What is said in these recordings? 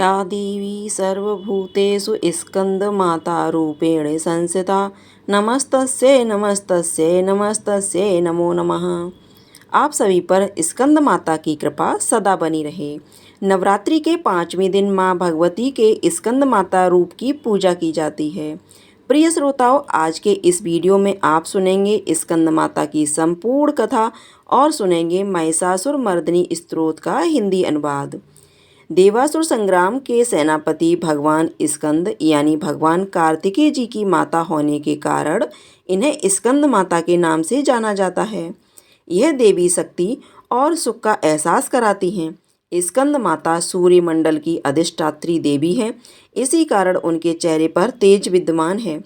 या देवी सर्वभूतेषु स्कन्दमातारूपेण संस्थिता नमस्तस्यै नमस्तस्यै नमस्तस्यै नमो नमः। आप सभी पर स्कंद माता की कृपा सदा बनी रहे। नवरात्रि के 5वें दिन माँ भगवती के स्कंद माता रूप की पूजा की जाती है। प्रिय श्रोताओं, आज के इस वीडियो में आप सुनेंगे स्कंद माता की संपूर्ण कथा और सुनेंगे महिषासुर मर्दिनी स्तोत्र का हिंदी अनुवाद। देवासुर संग्राम के सेनापति भगवान स्कंद यानी भगवान कार्तिकेय जी की माता होने के कारण इन्हें स्कंद माता के नाम से जाना जाता है। यह देवी शक्ति और सुख का एहसास कराती हैं। स्कंद माता सूर्य मंडल की अधिष्ठात्री देवी है, इसी कारण उनके चेहरे पर तेज विद्यमान है।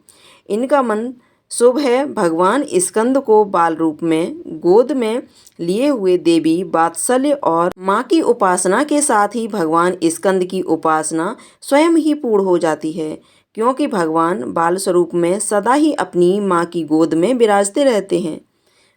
इनका मन शुभ है। भगवान स्कंद को बाल रूप में गोद में लिए हुए देवी वात्सल्य और माँ की उपासना के साथ ही भगवान स्कंद की उपासना स्वयं ही पूर्ण हो जाती है, क्योंकि भगवान बाल स्वरूप में सदा ही अपनी माँ की गोद में विराजते रहते हैं।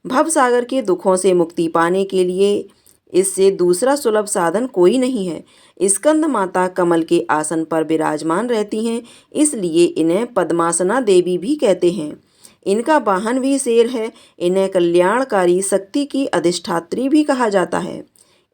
भव सागर के दुखों से मुक्ति पाने के लिए इससे दूसरा सुलभ साधन कोई नहीं है। स्कंद माता कमल के आसन पर विराजमान रहती हैं, इसलिए इन्हें पद्मासना देवी भी कहते हैं। इनका वाहन भी शेर है। इन्हें कल्याणकारी शक्ति की अधिष्ठात्री भी कहा जाता है।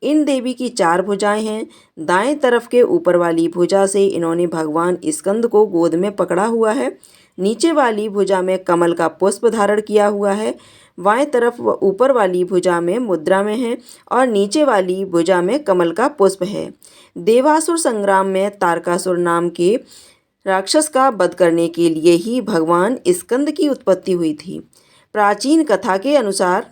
इन देवी की 4 भुजाएं हैं। दाएं तरफ के ऊपर वाली भुजा से इन्होंने भगवान स्कंद को गोद में पकड़ा हुआ है। नीचे वाली भुजा में कमल का पुष्प धारण किया हुआ है। बाएं तरफ ऊपर वाली भुजा में मुद्रा में है और नीचे वाली भुजा में कमल का पुष्प है। देवासुर संग्राम में तारकासुर नाम के राक्षस का वध करने के लिए ही भगवान स्कंद की उत्पत्ति हुई थी। प्राचीन कथा के अनुसार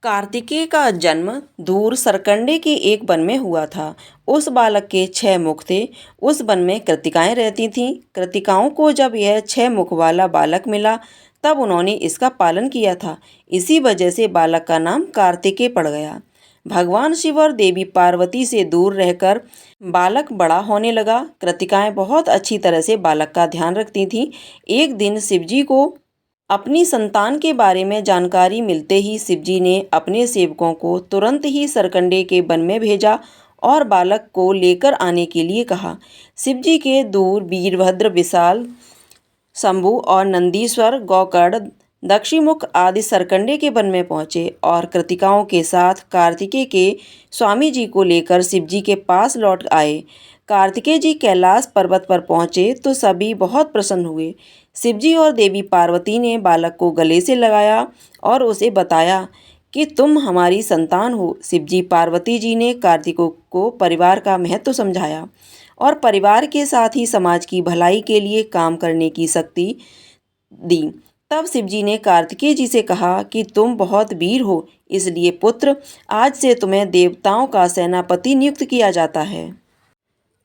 कार्तिकेय का जन्म दूर सरकंडे के एक वन में हुआ था। उस बालक के 6 मुख थे। उस वन में कृतिकाएं रहती थीं। कृतिकाओं को जब यह 6 मुख वाला बालक मिला तब उन्होंने इसका पालन किया था। इसी वजह से बालक का नाम कार्तिकेय पड़ गया। भगवान शिव और देवी पार्वती से दूर रहकर बालक बड़ा होने लगा। कृतिकाएं बहुत अच्छी तरह से बालक का ध्यान रखती थीं। एक दिन शिवजी को अपनी संतान के बारे में जानकारी मिलते ही शिवजी ने अपने सेवकों को तुरंत ही सरकंडे के वन में भेजा और बालक को लेकर आने के लिए कहा। शिवजी के दूर वीरभद्र, विशाल, शंभु और नंदीश्वर, गौकर्ण, दक्षिणमुख आदि सरकंडे के वन में पहुंचे और कृतिकाओं के साथ कार्तिकेय के स्वामी जी को लेकर शिवजी के पास लौट आए। कार्तिकेय जी कैलाश पर्वत पर पहुंचे तो सभी बहुत प्रसन्न हुए। शिवजी और देवी पार्वती ने बालक को गले से लगाया और उसे बताया कि तुम हमारी संतान हो। शिवजी पार्वती जी ने कार्तिकेय को परिवार का महत्व समझाया और परिवार के साथ ही समाज की भलाई के लिए काम करने की शक्ति दी। तब शिवजी ने कार्तिकेय जी से कहा कि तुम बहुत वीर हो, इसलिए पुत्र, आज से तुम्हें देवताओं का सेनापति नियुक्त किया जाता है।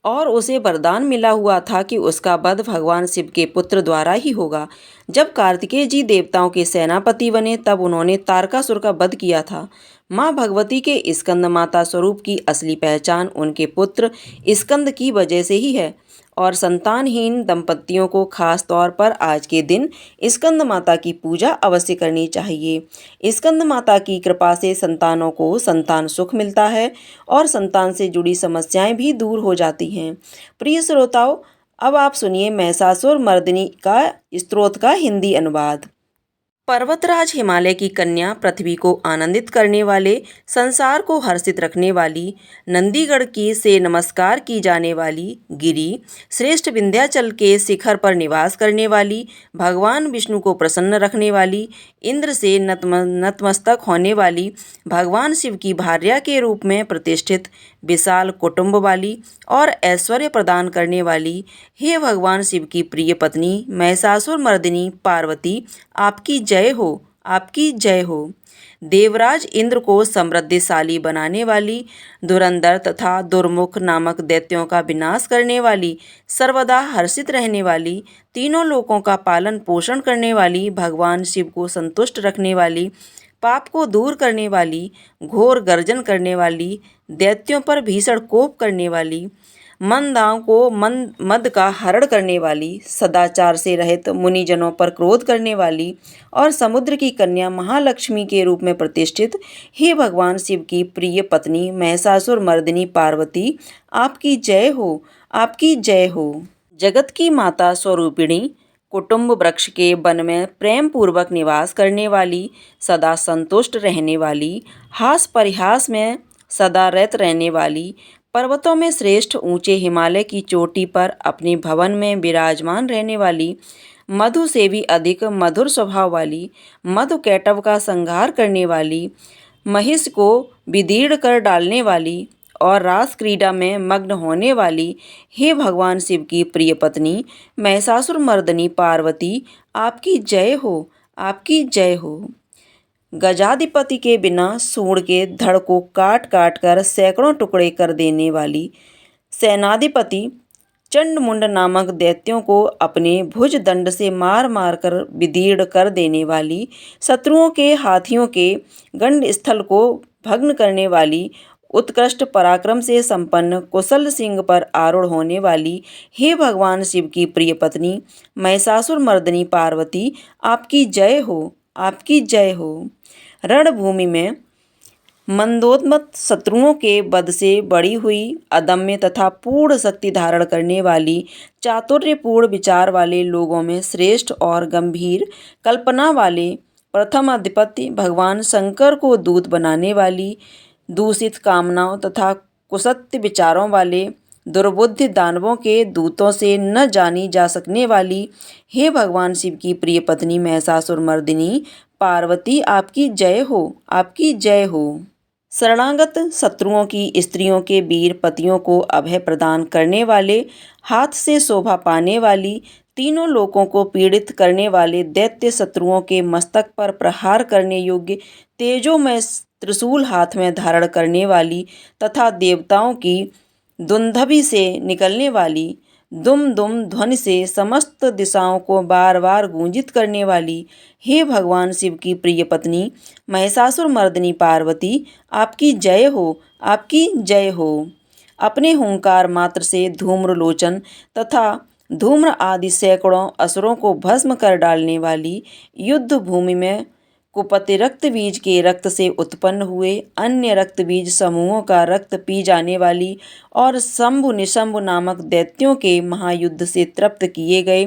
और उसे वरदान मिला हुआ था कि उसका वध भगवान शिव के पुत्र द्वारा ही होगा। जब कार्तिकेय जी देवताओं के सेनापति बने तब उन्होंने तारकासुर का वध किया था। माँ भगवती के स्कंद माता स्वरूप की असली पहचान उनके पुत्र स्कंद की वजह से ही है और संतानहीन दंपतियों को खास तौर पर आज के दिन स्कंद माता की पूजा अवश्य करनी चाहिए। स्कंद माता की कृपा से संतानों को संतान सुख मिलता है और संतान से जुड़ी समस्याएं भी दूर हो जाती हैं। प्रिय श्रोताओं, अब आप सुनिए महिषासुर मर्दिनी का स्तोत्र का हिंदी अनुवाद। पर्वतराज हिमालय की कन्या, पृथ्वी को आनंदित करने वाले, संसार को हर्षित रखने वाली, नंदीगढ़ की से नमस्कार की जाने वाली, गिरी श्रेष्ठ विंध्याचल के शिखर पर निवास करने वाली, भगवान विष्णु को प्रसन्न रखने वाली, इंद्र से नतमस्तक होने वाली, भगवान शिव की भार्या के रूप में प्रतिष्ठित, विशाल कुटुंब वाली और ऐश्वर्य प्रदान करने वाली, हे भगवान शिव की प्रिय पत्नी महिषासुर मर्दिनी पार्वती, आपकी जय हो, आपकी जय हो। देवराज इंद्र को समृद्धिशाली बनाने वाली, धुरंधर तथा दुर्मुख नामक दैत्यों का विनाश करने वाली, सर्वदा हर्षित रहने वाली, तीनों लोकों का पालन पोषण करने वाली, भगवान शिव को संतुष्ट रखने वाली, पाप को दूर करने वाली, घोर गर्जन करने वाली, दैत्यों पर भीषण कोप करने वाली, मनदाओं को मद का हरण करने वाली, सदाचार से रहित मुनिजनों पर क्रोध करने वाली और समुद्र की कन्या महालक्ष्मी के रूप में प्रतिष्ठित हे भगवान शिव की प्रिय पत्नी महिषासुर मर्दिनी पार्वती, आपकी जय हो, आपकी जय हो। जगत की माता स्वरूपिणी, कुटुंब वृक्ष के वन में प्रेम पूर्वक निवास करने वाली, सदा संतुष्ट रहने वाली, हास परिहास में सदा रत रहने वाली, पर्वतों में श्रेष्ठ ऊंचे हिमालय की चोटी पर अपने भवन में विराजमान रहने वाली, मधु से भी अधिक मधुर स्वभाव वाली, मधु कैटव का संहार करने वाली, महिष को विदीर्ण कर डालने वाली और रास क्रीड़ा में मग्न होने वाली, हे भगवान शिव की प्रिय पत्नी महिषासुर मर्दिनी पार्वती, आपकी जय हो, आपकी जय हो। गजाधिपति के बिना सूंड के धड़ को काट काट कर सैकड़ों टुकड़े कर देने वाली, सेनाधिपति चंडमुंड नामक दैत्यों को अपने भुज दंड से मार मार कर विदीर्ण कर देने वाली, शत्रुओं के हाथियों के गंड स्थल को भग्न करने वाली, उत्कृष्ट पराक्रम से संपन्न कुशल सिंह पर आरूढ़ होने वाली, हे भगवान शिव की प्रिय पत्नी महिषासुर मर्दिनी पार्वती, आपकी जय हो, आपकी जय हो। रणभूमि में मंदोन्मत्त शत्रुओं के वध से बड़ी हुई, अदम्य तथा पूर्ण शक्ति धारण करने वाली, चातुर्यपूर्ण विचार वाले लोगों में श्रेष्ठ और गंभीर कल्पना वाले प्रथम अधिपति भगवान शंकर को दूत बनाने वाली, दूषित कामनाओं तथा कुसत्य विचारों वाले दुर्बुद्धि दानवों के दूतों से न जानी जा सकने वाली, हे भगवान शिव की प्रिय पत्नी महिषासुर मर्दिनी पार्वती, आपकी जय हो, आपकी जय हो। शरणागत शत्रुओं की स्त्रियों के वीर पतियों को अभय प्रदान करने वाले, हाथ से शोभा पाने वाली, तीनों लोकों को पीड़ित करने वाले दैत्य शत्रुओं के मस्तक पर प्रहार करने योग्य तेजोमय त्रिशूल हाथ में धारण करने वाली तथा देवताओं की दुंदुभि से निकलने वाली दुम दुम ध्वनि से समस्त दिशाओं को बार बार गूंजित करने वाली, हे भगवान शिव की प्रिय पत्नी महिषासुर मर्दिनी पार्वती, आपकी जय हो, आपकी जय हो। अपने हुंकार मात्र से धूम्रलोचन तथा धूम्र आदि सैकड़ों असुरों को भस्म कर डालने वाली, युद्ध भूमि में कुपति रक्त बीज के रक्त से उत्पन्न हुए अन्य रक्त बीज समूहों का रक्त पी जाने वाली और शंभु निशंभु नामक दैत्यों के महायुद्ध से तृप्त किए गए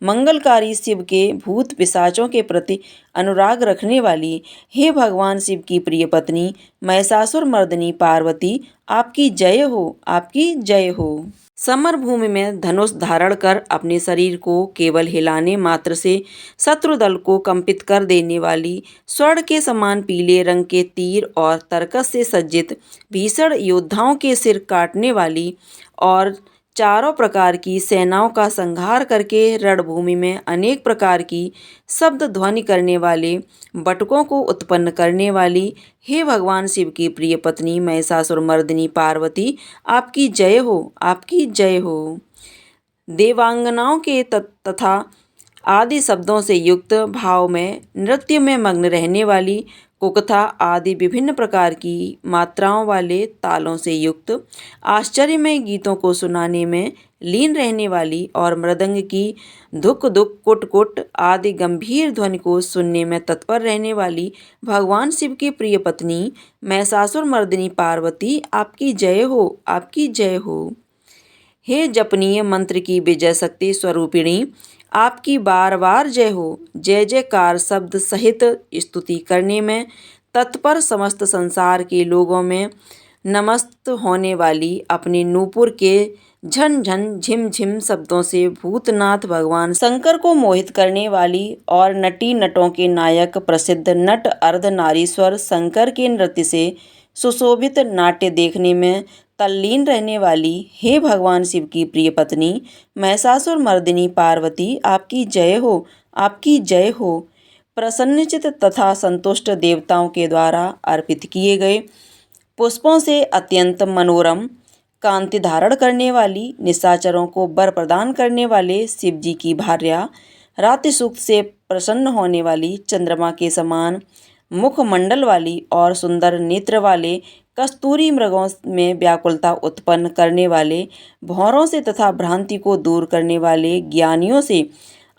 मंगलकारी शिव के भूत पिशाचों के प्रति अनुराग रखने वाली, हे भगवान शिव की प्रिय पत्नी महिषासुर मर्दिनी पार्वती, आपकी जय हो, आपकी जय हो। समर भूमि में धनुष धारण कर अपने शरीर को केवल हिलाने मात्र से शत्रु दल को कंपित कर देने वाली, स्वर्ण के समान पीले रंग के तीर और तरकस से सज्जित भीषण योद्धाओं के सिर काटने वाली और चारों प्रकार की सेनाओं का संहार करके रणभूमि में अनेक प्रकार की शब्द ध्वनि करने वाले बटुकों को उत्पन्न करने वाली, हे भगवान शिव की प्रिय पत्नी महिषासुर मर्दिनी पार्वती, आपकी जय हो, आपकी जय हो। देवांगनाओं के तथा आदि शब्दों से युक्त भाव में नृत्य में मग्न रहने वाली, कुकथा आदि विभिन्न प्रकार की मात्राओं वाले तालों से युक्त आश्चर्यमय गीतों को सुनाने में लीन रहने वाली और मृदंग की धुक धुक कुट कुट आदि गंभीर ध्वनि को सुनने में तत्पर रहने वाली भगवान शिव की प्रिय पत्नी महिषासुर मर्दिनी पार्वती, आपकी जय हो, आपकी जय हो। हे जपनीय मंत्र की विजय शक्ति स्वरूपिणी, आपकी बार बार जय हो। जय जयकार शब्द सहित स्तुति करने में तत्पर समस्त संसार के लोगों में नमस्त होने वाली, अपने नूपुर के झन झन झिम झिम शब्दों से भूतनाथ भगवान शंकर को मोहित करने वाली और नटी नटों के नायक प्रसिद्ध नट अर्धनारीश्वर शंकर के नृत्य से सुशोभित नाट्य देखने में तल्लीन रहने वाली, हे भगवान शिव की प्रिय पत्नी महिषासुर मर्दिनी पार्वती, आपकी जय हो, आपकी जय हो। प्रसन्नचित तथा संतुष्ट देवताओं के द्वारा अर्पित किए गए पुष्पों से अत्यंत मनोरम कांति धारण करने वाली, निशाचरों को वर प्रदान करने वाले शिव जी की भार्या, रात्रि सूक्त से प्रसन्न होने वाली, चंद्रमा के समान मुखमंडल वाली और सुंदर नेत्र वाले कस्तूरी मृगों में व्याकुलता उत्पन्न करने वाले, भौरों से तथा भ्रांति को दूर करने वाले ज्ञानियों से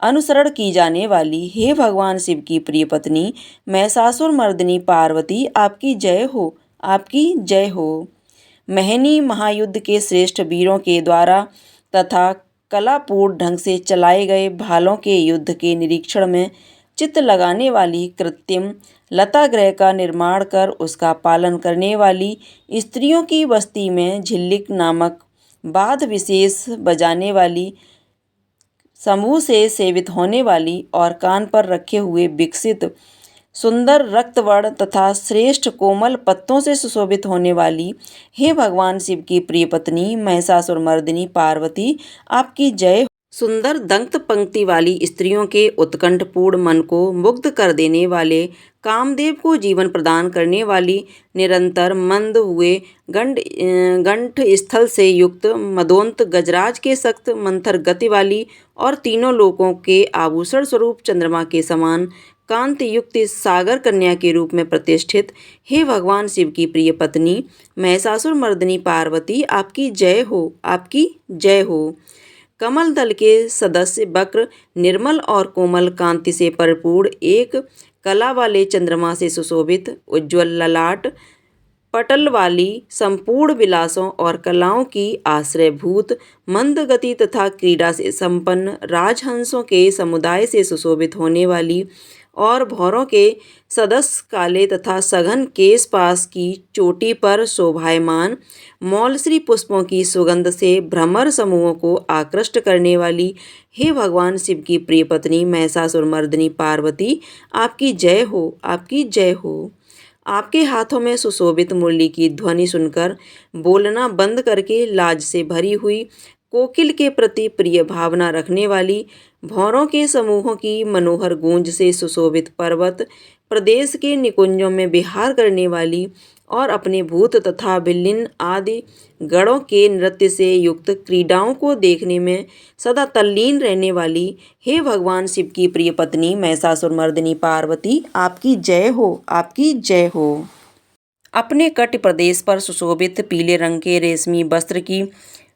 अनुसरण की जाने वाली हे भगवान शिव की प्रिय पत्नी महिषासुर मर्दिनी पार्वती, आपकी जय हो, आपकी जय हो। महनी महायुद्ध के श्रेष्ठ वीरों के द्वारा तथा कलापूर्ण ढंग से चलाए गए भालों के युद्ध के निरीक्षण में चित्त लगाने वाली, कृत्रिम लता गृह का निर्माण कर उसका पालन करने वाली, स्त्रियों की बस्ती में झिल्लिक नामक वाद्य विशेष बजाने वाली, समूह से सेवित होने वाली और कान पर रखे हुए विकसित सुंदर रक्तवर्ण तथा श्रेष्ठ कोमल पत्तों से सुशोभित होने वाली, हे भगवान शिव की प्रिय पत्नी महिषासुर मर्दिनी पार्वती, आपकी जय। सुंदर दंत पंक्ति वाली स्त्रियों के उत्कंठपूर्ण मन को मुग्ध कर देने वाले, कामदेव को जीवन प्रदान करने वाली, निरंतर मंद हुए गंठ स्थल से युक्त मदोन्त गजराज के सख्त मंथर गति वाली और तीनों लोकों के आभूषण स्वरूप चंद्रमा के समान कांति युक्त सागर कन्या के रूप में प्रतिष्ठित, हे भगवान शिव की प्रिय पत्नी महिषासुर मर्दिनी पार्वती, आपकी जय हो, आपकी जय हो। कमल दल के सदस्य वक्र, निर्मल और कोमल कांति से परिपूर्ण, एक कला वाले चंद्रमा से सुशोभित, उज्ज्वल ललाट पटल वाली, संपूर्ण विलासों और कलाओं की आश्रयभूत, मंद गति तथा क्रीड़ा से संपन्न, राजहंसों के समुदाय से सुशोभित होने वाली और भौरों के सदस्य काले तथा सघन केश पास की चोटी पर शोभायमान, मौलश्री पुष्पों की सुगंध से भ्रमर समूहों को आकृष्ट करने वाली, हे भगवान शिव की प्रिय पत्नी महिषासुर मर्दिनी पार्वती, आपकी जय हो, आपकी जय हो। आपके हाथों में सुशोभित मुरली की ध्वनि सुनकर बोलना बंद करके लाज से भरी हुई, कोकिल के प्रति प्रिय भावना रखने वाली, भौरों के समूहों की मनोहर गूंज से सुशोभित पर्वत प्रदेश के निकुंजों में विहार करने वाली और अपने भूत तथा विलीन आदि गणों के नृत्य से युक्त क्रीड़ाओं को देखने में सदा तल्लीन रहने वाली, हे भगवान शिव की प्रिय पत्नी महिषासुर मर्दिनी पार्वती, आपकी जय हो, आपकी जय हो। अपने कट प्रदेश पर सुशोभित पीले रंग के रेशमी वस्त्र की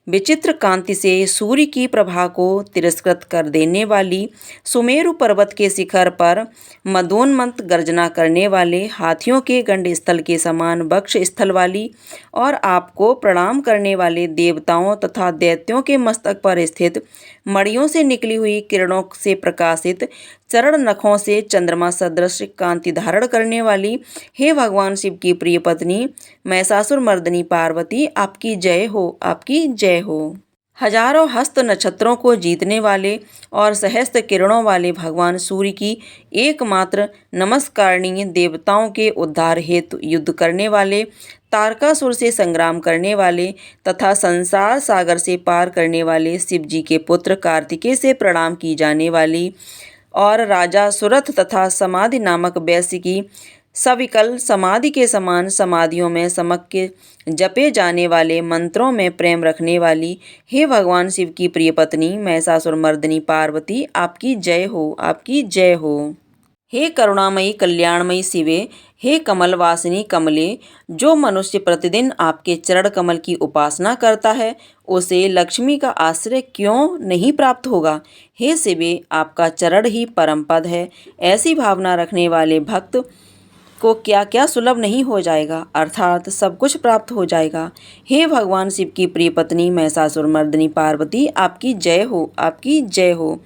विचित्र कांति से सूर्य की प्रभा को तिरस्कृत कर देने वाली, सुमेरु पर्वत के शिखर पर मदोन्मत्त गर्जना करने वाले, हाथियों के गंड स्थल के समान वक्ष स्थल वाली और आपको प्रणाम करने वाले देवताओं तथा दैत्यों के मस्तक पर स्थित मणियों से निकली हुई किरणों से प्रकाशित, चरण नखों से चंद्रमा सदृश कांति धारण करने वाली, हे भगवान शिव की प्रिय पत्नी महिषासुर मर्दिनी पार्वती, आपकी जय हो, आपकी जय हो। हजारों हस्त नक्षत्रों को जीतने वाले और सहस्त्र किरणों वाले भगवान सूर्य की एकमात्र नमस्कारणीय, देवताओं के उद्धार हेतु युद्ध करने वाले, तारकासुर से संग्राम करने वाले तथा संसार सागर से पार करने वाले शिव जी के पुत्र कार्तिकेय से प्रणाम की जाने वाली और राजा सुरथ तथा समाधि नामक वैश्य की सविकल समाधि के समान समाधियों में समक के जपे जाने वाले मंत्रों में प्रेम रखने वाली, हे भगवान शिव की प्रिय पत्नी महिषासुर मर्दिनी पार्वती, आपकी जय हो, आपकी जय हो। हे करुणामयी कल्याणमयी शिवे, हे कमल वासिनी कमले, जो मनुष्य प्रतिदिन आपके चरण कमल की उपासना करता है उसे लक्ष्मी का आश्रय क्यों नहीं प्राप्त होगा। हे शिवे, आपका चरण ही परम पद है। ऐसी भावना रखने वाले भक्त को क्या क्या सुलभ नहीं हो जाएगा, अर्थात सब कुछ प्राप्त हो जाएगा। हे भगवान शिव की प्रिय पत्नी महिषासुर मर्दिनी पार्वती, आपकी जय हो, आपकी जय हो।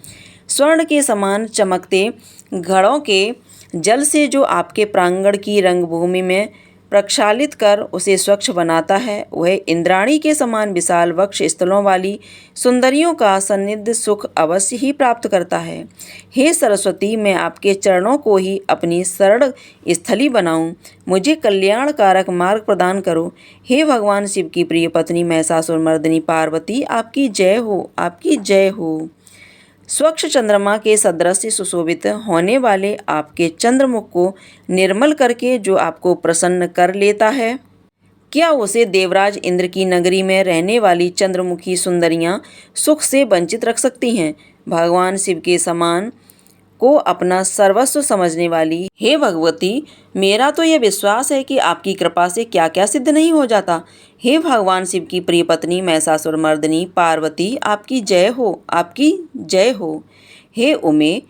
स्वर्ण के समान चमकते घड़ों के जल से जो आपके प्रांगण की रंगभूमि में प्रक्षालित कर उसे स्वच्छ बनाता है, वह इंद्राणी के समान विशाल वक्ष स्थलों वाली सुंदरियों का सन्निध सुख अवश्य ही प्राप्त करता है। हे सरस्वती, मैं आपके चरणों को ही अपनी शरण स्थली बनाऊं, मुझे कल्याण कारक मार्ग प्रदान करो। हे भगवान शिव की प्रिय पत्नी महिषासुर मर्दिनी पार्वती, आपकी जय हो, आपकी जय हो। स्वच्छ चंद्रमा के सदृश सुशोभित होने वाले आपके चंद्रमुख को निर्मल करके जो आपको प्रसन्न कर लेता है, क्या उसे देवराज इंद्र की नगरी में रहने वाली चंद्रमुखी सुंदरियां सुख से वंचित रख सकती हैं। भगवान शिव के समान को अपना सर्वस्व समझने वाली हे भगवती, मेरा तो यह विश्वास है कि आपकी कृपा से क्या क्या सिद्ध नहीं हो जाता। हे भगवान शिव की प्रिय पत्नी महिषासुर मर्दिनी पार्वती, आपकी जय हो, आपकी जय हो। हे उमे,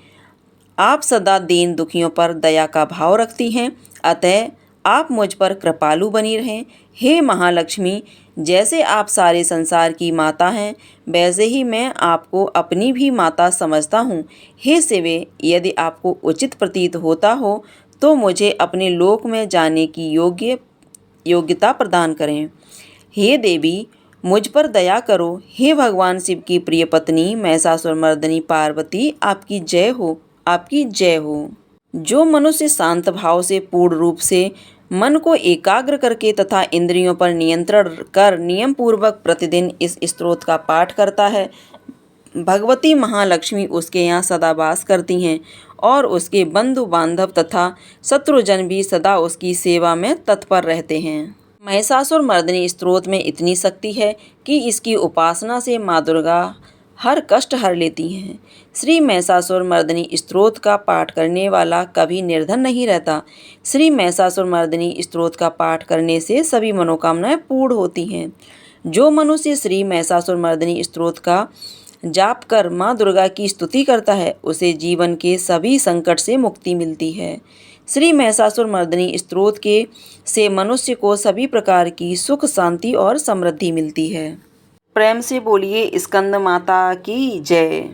आप सदा दीन दुखियों पर दया का भाव रखती हैं, अतः आप मुझ पर कृपालु बनी रहें। हे महालक्ष्मी, जैसे आप सारे संसार की माता हैं, वैसे ही मैं आपको अपनी भी माता समझता हूँ। हे शिवे, यदि आपको उचित प्रतीत होता हो तो मुझे अपने लोक में जाने की योग्यता प्रदान करें। हे देवी, मुझ पर दया करो। हे भगवान शिव की प्रिय पत्नी महिषासुर मर्दिनी पार्वती, आपकी जय हो, आपकी जय हो। जो मनुष्य शांत भाव से पूर्ण रूप से मन को एकाग्र करके तथा इंद्रियों पर नियंत्रण कर नियम पूर्वक प्रतिदिन इस स्तोत्र का पाठ करता है, भगवती महालक्ष्मी उसके यहाँ सदा वास करती हैं और उसके बंधु बांधव तथा शत्रुजन भी सदा उसकी सेवा में तत्पर रहते हैं। महिषासुर मर्दिनी स्तोत्र में इतनी शक्ति है कि इसकी उपासना से माँ दुर्गा हर कष्ट हर लेती हैं। श्री महिषासुर मर्दिनी स्तोत्र का पाठ करने वाला कभी निर्धन नहीं रहता। श्री महिषासुर मर्दिनी स्तोत्र का पाठ करने से सभी मनोकामनाएं पूर्ण होती हैं। जो मनुष्य श्री महिषासुर मर्दिनी स्तोत्र का जाप कर माँ दुर्गा की स्तुति करता है, उसे जीवन के सभी संकट से मुक्ति मिलती है। श्री महिषासुर मर्दिनी स्तोत्र से मनुष्य को सभी प्रकार की सुख, शांति और समृद्धि मिलती है। प्रेम से बोलिए स्कंद माता की जय।